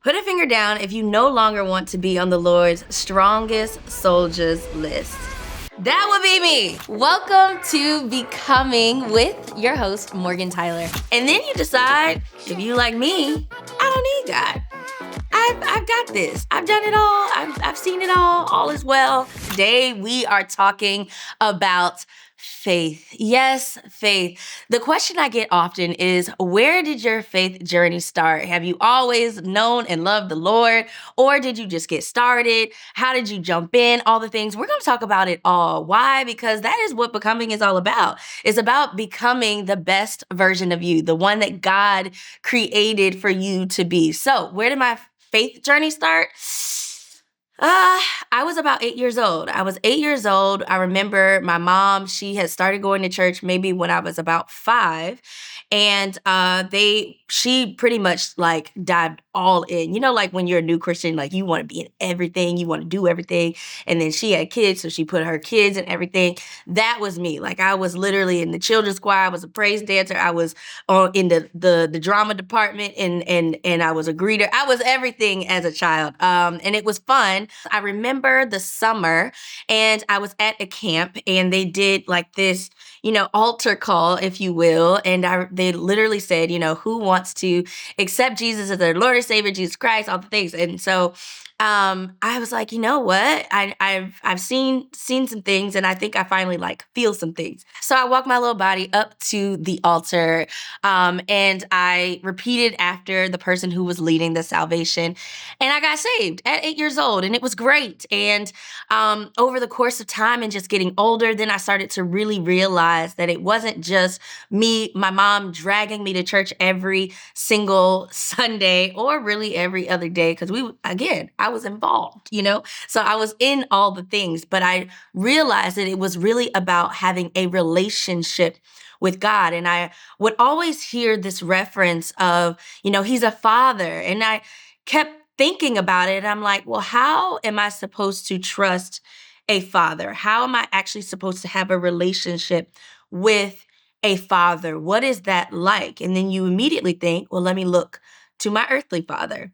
Put a finger down if you no longer want to be on the Lord's strongest soldiers list. That would be me. Welcome to Becoming with your host, Morgan Tyler. And then you decide, if you like me, I don't need God. I've got this. I've done it all. I've seen it all. All is well. Today we are talking about faith. Yes, faith. The question I get often is, where did your faith journey start? Have you always known and loved the Lord, or did you just get started? How did you jump in? All the things. We're going to talk about it all. Why? Because that is what becoming is all about. It's about becoming the best version of you, the one that God created for you to be. So, where did my faith journey start? I was about 8 years old. I was 8 years old. I remember my mom, she had started going to church maybe when I was about 5. And she pretty much like dived all in. You know, like when you're a new Christian, like you want to be in everything, you want to do everything. And then she had kids, so she put her kids in everything. That was me. Like I was literally in the children's choir. I was a praise dancer. I was in the drama department, and I was a greeter. I was everything as a child. And it was fun. I remember the summer, and I was at a camp, and they did like this, altar call, if you will. And they literally said, who wants to accept Jesus as their Lord and Savior, Jesus Christ, all the things. And so I was like, you know what? I've seen some things, and I think I finally like feel some things. So I walked my little body up to the altar, and I repeated after the person who was leading the salvation, and I got saved at 8 years old, and it was great. And over the course of time and just getting older, then I started to really realize that it wasn't just me, my mom dragging me to church every single Sunday or really every other day, because I was involved, So I was in all the things, but I realized that it was really about having a relationship with God. And I would always hear this reference of, he's a father. And I kept thinking about it. And I'm like, well, how am I supposed to trust a father? How am I actually supposed to have a relationship with a father? What is that like? And then you immediately think, well, let me look to my earthly father.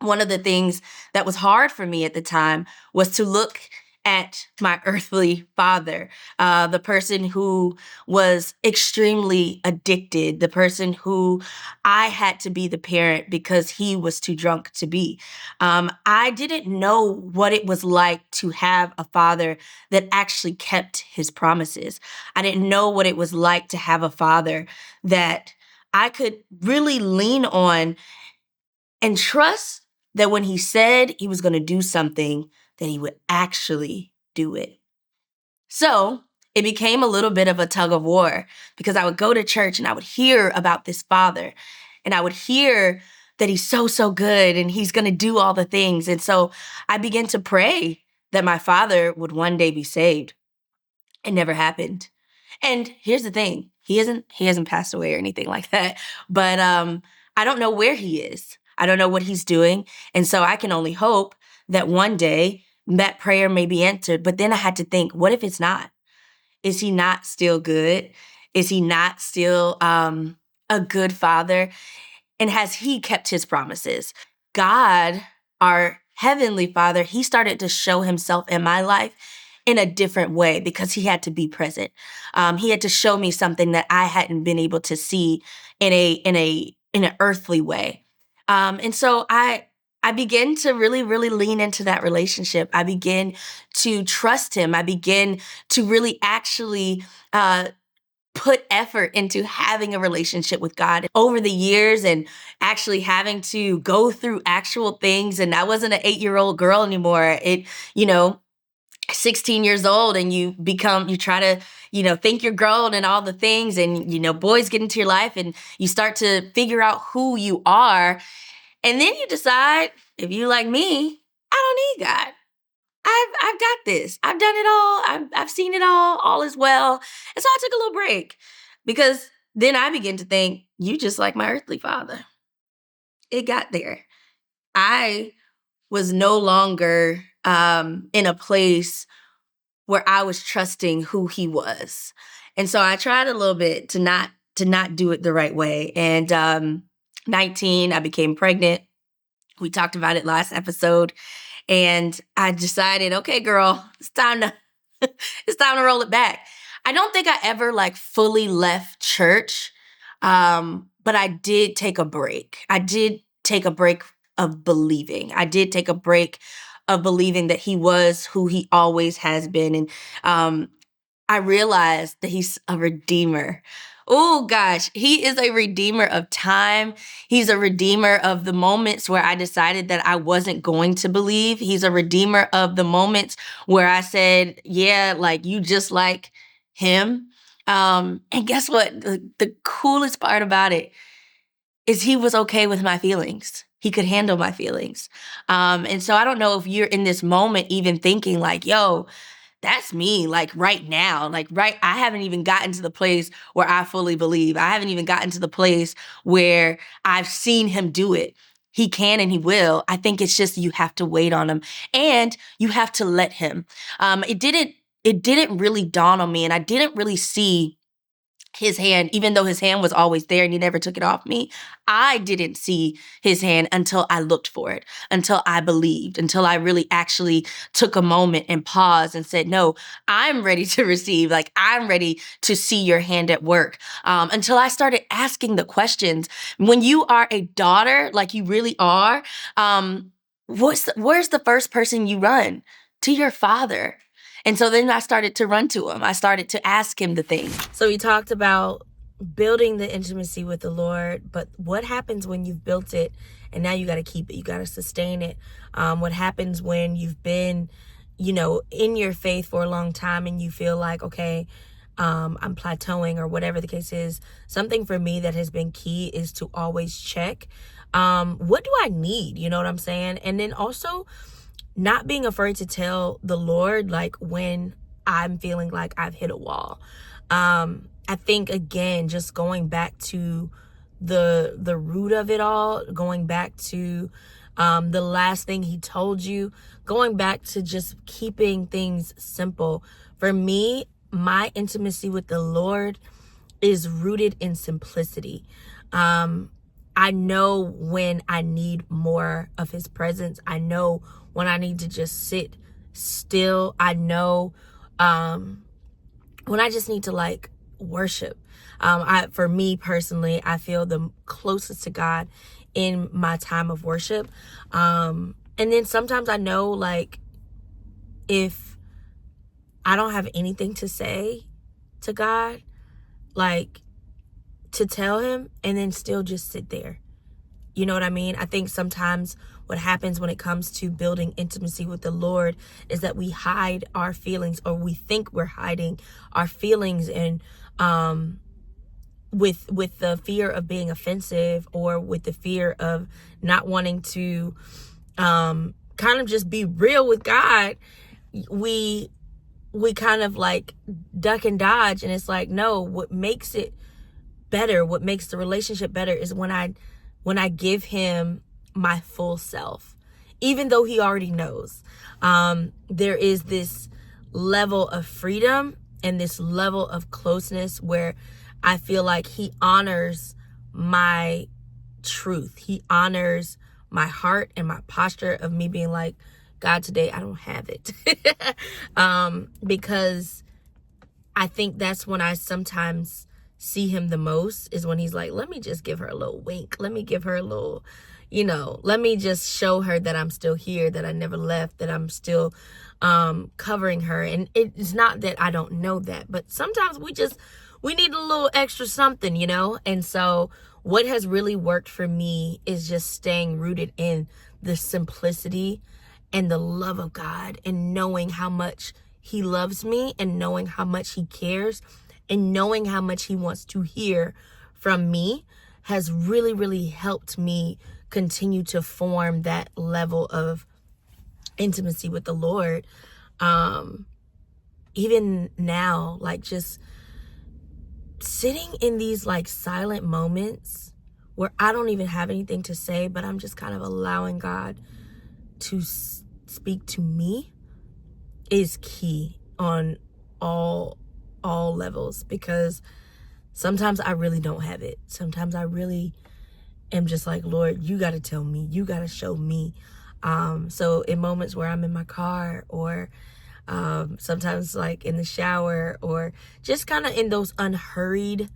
One of the things that was hard for me at the time was to look at my earthly father, the person who was extremely addicted, the person who I had to be the parent because he was too drunk to be. I didn't know what it was like to have a father that actually kept his promises. I didn't know what it was like to have a father that I could really lean on and trust that when he said he was going to do something, that he would actually do it. So it became a little bit of a tug of war, because I would go to church and I would hear about this father, and I would hear that he's so, so good and he's going to do all the things. And so I began to pray that my father would one day be saved. It never happened. And here's the thing. He hasn't passed away or anything like that. But I don't know where he is. I don't know what he's doing. And so I can only hope that one day that prayer may be answered. But then I had to think, what if it's not? Is he not still good? Is he not still a good father? And has he kept his promises? God, our heavenly father, he started to show himself in my life in a different way, because he had to be present. He had to show me something that I hadn't been able to see in an earthly way. And so I began to really, really lean into that relationship. I began to trust him. I began to really actually put effort into having a relationship with God over the years, and actually having to go through actual things. And I wasn't an 8-year-old girl anymore. 16 years old, and you try to, think you're grown and all the things, and, boys get into your life and you start to figure out who you are. And then you decide, if you like me, I don't need God. I've got this. I've done it all. I've seen it all. All is well. And so I took a little break, because then I began to think, you just like my earthly father. It got there. I was no longer in a place where I was trusting who he was. And so I tried a little bit to not do it the right way. And 19, I became pregnant We talked about it last episode, and I decided, okay, girl, it's time to it's time to roll it back. I don't think I ever like fully left church, but I did take a break. I did take a break of believing. I did take a break of believing that he was who he always has been, and I realized that he's a redeemer. Oh gosh, he is a redeemer of time. He's a redeemer of the moments where I decided that I wasn't going to believe. He's a redeemer of the moments where I said, yeah, like you just like him. And guess what? The coolest part about it is he was okay with my feelings. He could handle my feelings. And so I don't know if you're in this moment even thinking like, yo, that's me, like right now, I haven't even gotten to the place where I fully believe. I haven't even gotten to the place where I've seen him do it. He can and he will. I think it's just you have to wait on him and you have to let him. It didn't really dawn on me, and I didn't really see his hand, even though his hand was always there and he never took it off me. I didn't see his hand until I looked for it, until I believed, until I really actually took a moment and paused and said, no, I'm ready to receive. Like, I'm ready to see your hand at work. Until I started asking the questions. When you are a daughter, like you really are, where's the first person you run? To your father. And so then I started to run to him. I started to ask him the things. So we talked about building the intimacy with the Lord, but what happens when you've built it and now you got to keep it? You got to sustain it. What happens when you've been, in your faith for a long time and you feel like, okay, I'm plateauing or whatever the case is. Something for me that has been key is to always check, what do I need? You know what I'm saying? And then also, not being afraid to tell the Lord, like when I'm feeling like I've hit a wall. I think, again, just going back to the root of it all, going back to the last thing he told you, going back to just keeping things simple. For me, my intimacy with the Lord is rooted in simplicity. I know when I need more of his presence. I know when I need to just sit still. I know when I just need to like worship. For me personally, I feel the closest to God in my time of worship. And then sometimes I know, like, if I don't have anything to say to God, like, to tell him and then still just sit there. You know what I mean? I think sometimes what happens when it comes to building intimacy with the Lord is that we hide our feelings, or we think we're hiding our feelings, and with the fear of being offensive, or with the fear of not wanting to kind of just be real with God, we kind of like duck and dodge. And it's like, no, what makes it better, what makes the relationship better is when I give him my full self, even though he already knows. There is this level of freedom and this level of closeness where I feel like he honors my truth. He honors my heart and my posture of me being like, God, today I don't have it. Because I think that's when I sometimes see him the most, is when he's like, let me just give her a little wink. Let me give her a little, let me just show her that I'm still here, that I never left, that I'm still covering her. And it's not that I don't know that, but sometimes we need a little extra something, And so what has really worked for me is just staying rooted in the simplicity and the love of God, and knowing how much he loves me, and knowing how much he cares, and knowing how much he wants to hear from me has really, really helped me continue to form that level of intimacy with the Lord. Even now, like, just sitting in these like silent moments where I don't even have anything to say, but I'm just kind of allowing God to speak to me, is key on all levels, because sometimes I really don't have it. Sometimes I really am just like, Lord, you got to tell me, you got to show me. So in moments where I'm in my car, or sometimes like in the shower, or just kind of in those unhurried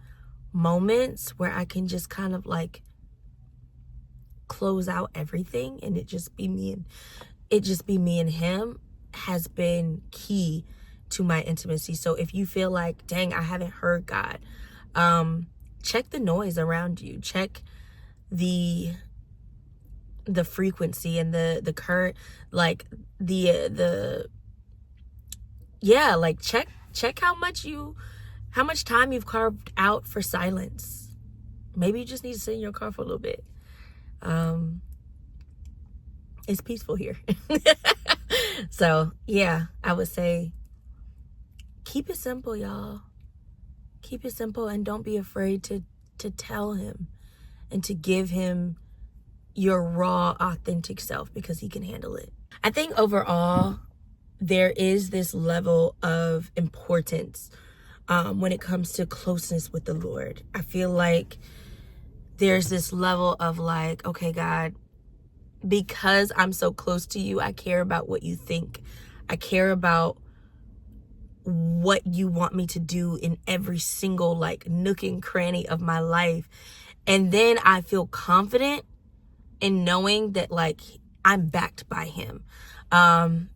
moments where I can just kind of like close out everything and it just be me and him, has been key to my intimacy. So if you feel like, dang, I haven't heard God, check the noise around you, check the frequency and the current, like yeah, like check how much time you've carved out for silence. Maybe you just need to sit in your car for a little bit. It's peaceful here. So yeah, I would say keep it simple, y'all. Keep it simple, and don't be afraid to tell him and to give him your raw, authentic self, because he can handle it. I think overall, there is this level of importance when it comes to closeness with the Lord. I feel like there's this level of like, okay, God, because I'm so close to you, I care about what you think. I care about what you want me to do in every single like nook and cranny of my life. And then I feel confident in knowing that like I'm backed by him.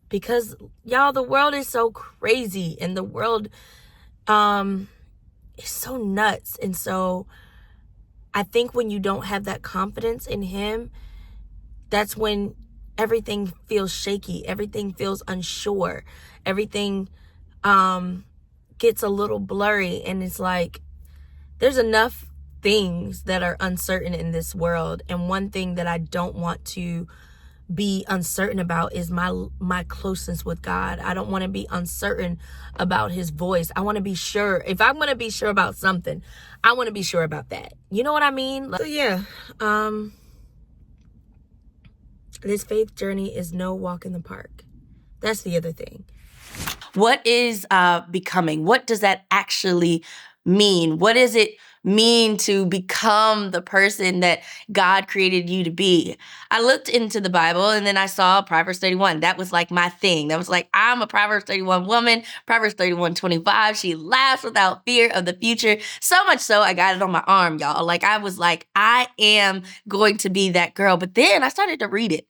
Because y'all, the world is so crazy, and the world is so nuts. And so I think when you don't have that confidence in him, that's when everything feels shaky, everything feels unsure, everything gets a little blurry. And it's like, there's enough things that are uncertain in this world, and one thing that I don't want to be uncertain about is my closeness with God. I don't want to be uncertain about his voice. I want to be sure. If I'm going to be sure about something, I want to be sure about that. You know what I mean? So yeah, this faith journey is no walk in the park. That's the other thing. What is becoming? What does that actually mean? What does it mean to become the person that God created you to be? I looked into the Bible, and then I saw Proverbs 31. That was like my thing. That was like, I'm a Proverbs 31 woman. Proverbs 31:25. She laughs without fear of the future. So much so, I got it on my arm, y'all. Like, I was like, I am going to be that girl. But then I started to read it.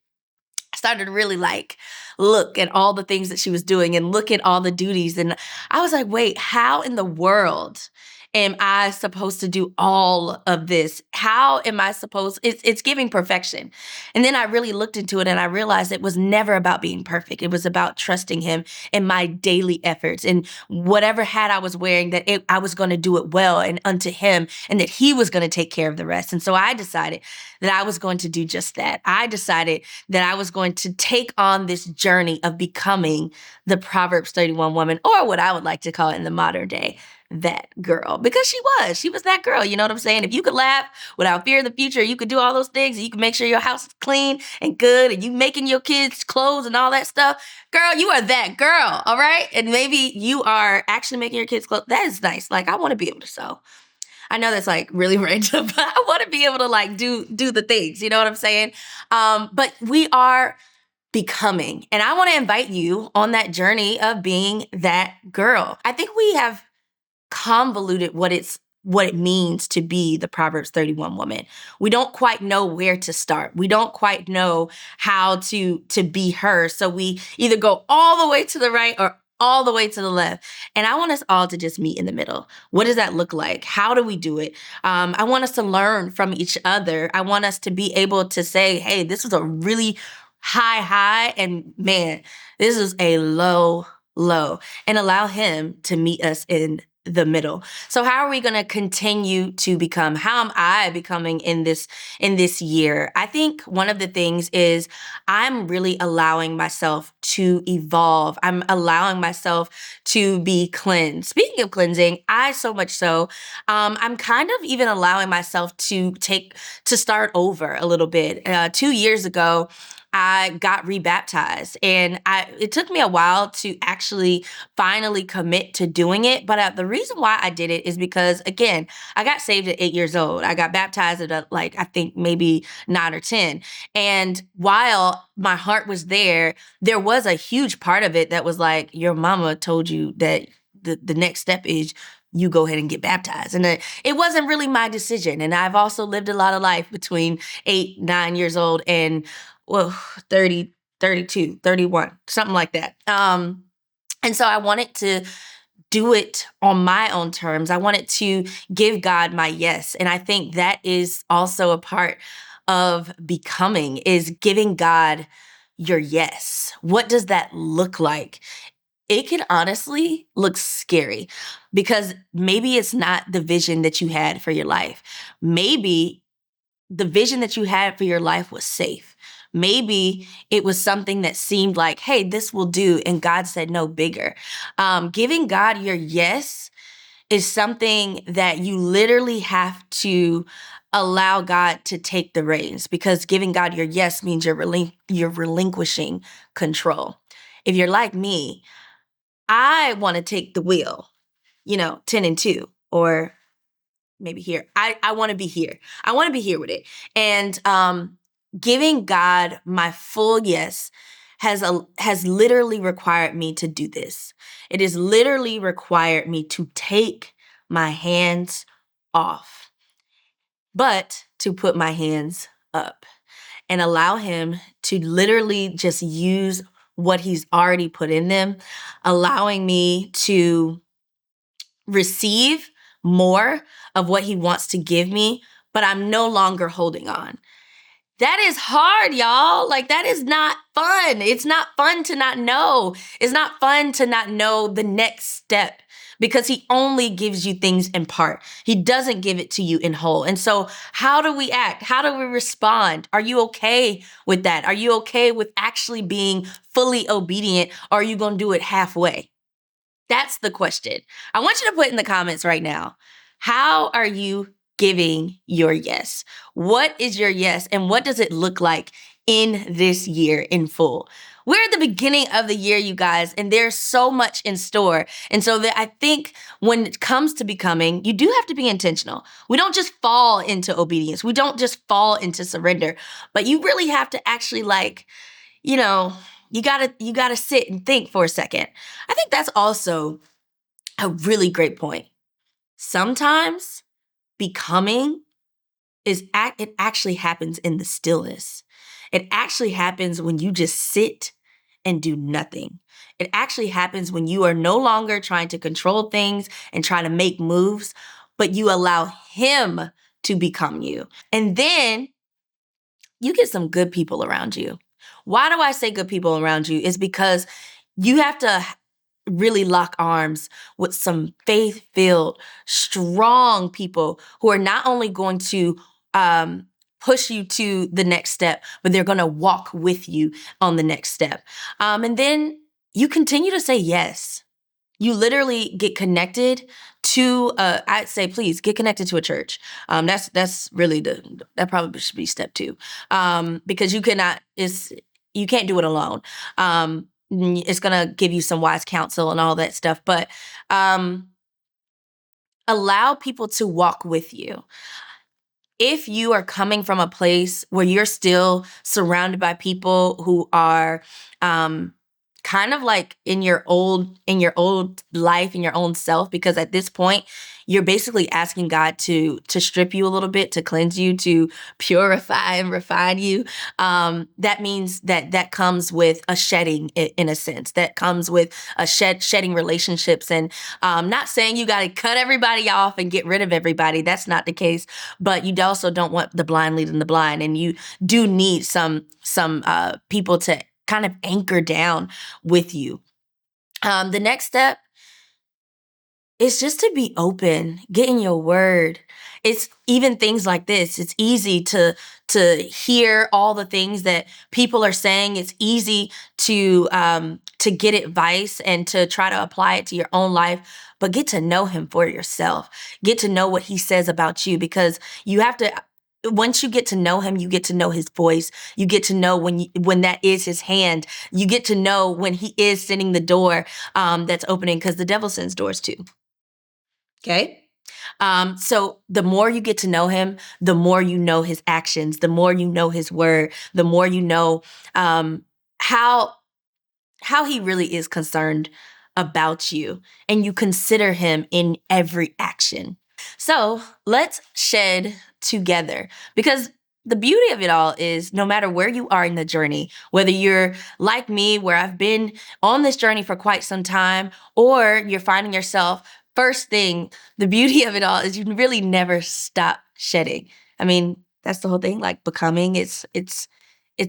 I started to really like look at all the things that she was doing and look at all the duties. And I was like, wait, how in the world am I supposed to do all of this? How am I supposed, it's giving perfection. And then I really looked into it, and I realized it was never about being perfect. It was about trusting him in my daily efforts, and whatever hat I was wearing, that I was going to do it well and unto him, and that he was going to take care of the rest. And so I decided that I was going to do just that. I decided that I was going to take on this journey of becoming the Proverbs 31 woman, or what I would like to call it in the modern day, that girl. Because she was that girl. You know what I'm saying? If you could laugh without fear of the future, you could do all those things, and you can make sure your house is clean and good, and you making your kids clothes and all that stuff, girl, you are that girl. All right. And maybe you are actually making your kids clothes. That is nice. Like, I want to be able to sew. I know that's like really random, but I want to be able to like do the things, you know what I'm saying? But we are becoming, and I want to invite you on that journey of being that girl. I think we have convoluted what it means to be the Proverbs 31 woman. We don't quite know where to start. We don't quite know how to be her. So we either go all the way to the right or all the way to the left. And I want us all to just meet in the middle. What does that look like? How do we do it? I want us to learn from each other. I want us to be able to say, hey, this was a really high, and man, this is a low, and allow him to meet us in the middle. So how are we going to continue to become? How am I becoming in this year? I think one of the things is I'm really allowing myself to evolve. I'm allowing myself to be cleansed. Speaking of cleansing, I so much so, I'm kind of even allowing myself to start over a little bit. 2 years ago, I got rebaptized. And it took me a while to actually finally commit to doing it. But the reason why I did it is because, again, I got saved at 8 years old. I got baptized at I think maybe 9 or 10. And while my heart was there was a huge part of it that was like, your mama told you that the next step is you go ahead and get baptized. And it wasn't really my decision. And I've also lived a lot of life between 8, 9 years old and, well, 30, 32, 31, something like that. And so I wanted to do it on my own terms. I wanted to give God my yes. And I think that is also a part of becoming, is giving God your yes. What does that look like? It can honestly look scary because maybe it's not the vision that you had for your life. Maybe the vision that you had for your life was safe. Maybe it was something that seemed like, hey, this will do. And God said, no, bigger. Giving God your yes is something that you literally have to allow God to take the reins, because giving God your yes means you're relinquishing control. If you're like me, I want to take the wheel, 10 and 2, or maybe here. I want to be here. I want to be here with it. And giving God my full yes has literally required me to do this. It has literally required me to take my hands off, but to put my hands up and allow him to literally just use what he's already put in them, allowing me to receive more of what he wants to give me, but I'm no longer holding on. That is hard, y'all. Like, that is not fun. It's not fun to not know. It's not fun to not know the next step, because he only gives you things in part. He doesn't give it to you in whole. And so how do we act? How do we respond? Are you okay with that? Are you okay with actually being fully obedient? Or are you going to do it halfway? That's the question. I want you to put in the comments right now. How are you giving your yes? What is your yes, and what does it look like in this year in full? We're at the beginning of the year, you guys, and there's so much in store. And so I think when it comes to becoming, you do have to be intentional. We don't just fall into obedience. We don't just fall into surrender, but you really have to actually you gotta sit and think for a second. I think that's also a really great point. Sometimes becoming it actually happens in the stillness. It actually happens when you just sit and do nothing. It actually happens when you are no longer trying to control things and trying to make moves, but you allow him to become you. And then you get some good people around you. Why do I say good people around you? Is because you have to really lock arms with some faith-filled, strong people who are not only going to push you to the next step, but they're going to walk with you on the next step. And then you continue to say yes. You literally get connected to, I'd say, please get connected to a church. That's really that probably should be step 2, because you can't do it alone. It's gonna give you some wise counsel and all that stuff, but allow people to walk with you. If you are coming from a place where you're still surrounded by people who are kind of like in your old life, in your own self, because at this point you're basically asking God to strip you a little bit, to cleanse you, to purify and refine you. That means that comes with a shedding, in a sense. That comes with a shedding relationships. And not saying you got to cut everybody off and get rid of everybody. That's not the case. But you also don't want the blind leading the blind, and you do need some people to kind of anchor down with you. The next step is just to be open, get in your word. It's even things like this. It's easy to hear all the things that people are saying. It's easy to get advice and to try to apply it to your own life, but get to know him for yourself. Get to know what he says about you, because you have to. once you get to know him, you get to know his voice. You get to know when that is his hand. You get to know when he is sending the door that's opening, because the devil sends doors too. Okay. So the more you get to know him, the more you know his actions, the more you know his word, the more you know how he really is concerned about you, and you consider him in every action. So let's shed together, because the beauty of it all is no matter where you are in the journey, whether you're like me, where I've been on this journey for quite some time, or you're finding yourself, first thing, the beauty of it all is you really never stop shedding. I mean, that's the whole thing, like becoming. It's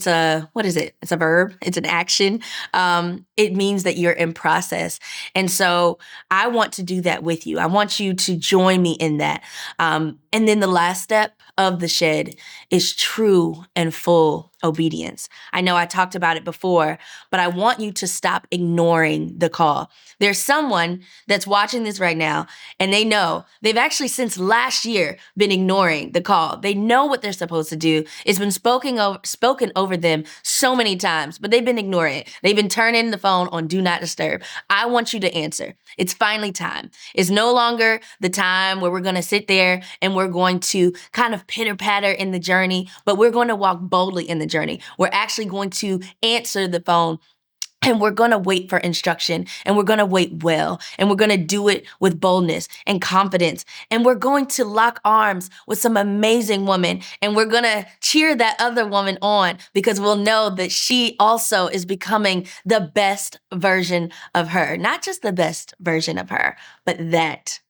a, what is it? It's a verb. It's an action. It means that you're in process. And so I want to do that with you. I want you to join me in that. And then the last step of the shed is true and full obedience. I know I talked about it before, but I want you to stop ignoring the call. There's someone that's watching this right now, and they know they've actually since last year been ignoring the call. They know what they're supposed to do. It's been spoken over them so many times, but they've been ignoring it. They've been turning the phone on do not disturb. I want you to answer. It's finally time. It's no longer the time where we're going to sit there and we're going to kind of pitter patter in the journey, but we're going to walk boldly in the journey. We're actually going to answer the phone, and we're going to wait for instruction, and we're going to wait well, and we're going to do it with boldness and confidence. And we're going to lock arms with some amazing woman, and we're going to cheer that other woman on, because we'll know that she also is becoming the best version of her. Not just the best version of her, but that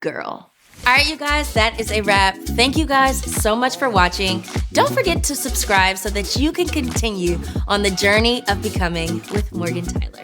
girl. All right, you guys, that is a wrap. Thank you guys so much for watching. Don't forget to subscribe so that you can continue on the journey of becoming with Morgan Tyler.